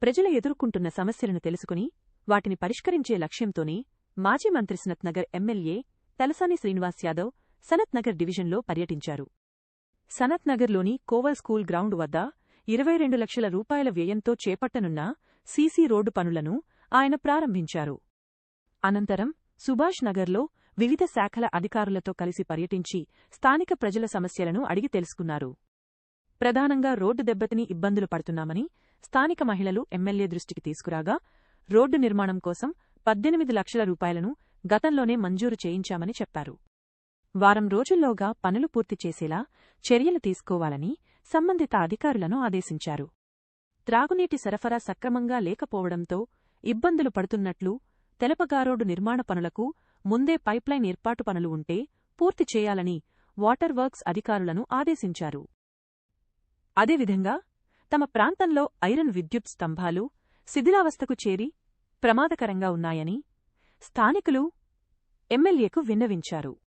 ప్రజలు ఎదుర్కొంటున్న సమస్యలను తెలుసుకుని వాటిని పరిష్కరించే లక్ష్యంతోనే మాజీ మంత్రి సనత్ నగర్ ఎమ్మెల్యే తలసాని శ్రీనివాస్ యాదవ్ సనత్ నగర్ డివిజన్లో పర్యటించారు. సనత్ నగర్లోని కోవల్ స్కూల్ గ్రౌండ్ వద్ద 22 లక్షల రూపాయల వ్యయంతో చేపట్టనున్న సీసీ రోడ్డు పనులను ఆయన ప్రారంభించారు. అనంతరం సుభాష్ నగర్లో వివిధ శాఖల అధికారులతో కలిసి పర్యటించి స్థానిక ప్రజల సమస్యలను అడిగి తెలుసుకున్నారు. ప్రధానంగా రోడ్డు దెబ్బతిని ఇబ్బందులు పడుతున్నామని స్థానిక మహిళలు ఎమ్మెల్యే దృష్టికి తీసుకురాగా రోడ్డు నిర్మాణం కోసం 18 లక్షల రూపాయలను గతంలోనే మంజూరు చేయించామని చెప్పారు. వారం రోజుల్లోగా పనులు పూర్తి చేసేలా చర్యలు తీసుకోవాలని సంబంధిత అధికారులను ఆదేశించారు. త్రాగునీటి సరఫరా సక్రమంగా లేకపోవడంతో ఇబ్బందులు పడుతున్నట్లు తెలపగా రోడ్డు నిర్మాణ పనులకు ముందే పైప్లైన్ ఏర్పాటు పనులు ఉంటే పూర్తి చేయాలని వాటర్ వర్క్స్ అధికారులను ఆదేశించారు. అదేవిధంగా తమ ప్రాంతంలో ఐరన్ విద్యుత్ స్తంభాలు శిథిలావస్థకు చేరి ప్రమాదకరంగా ఉన్నాయని స్థానికులు ఎమ్మెల్యేకు విన్నవించారు.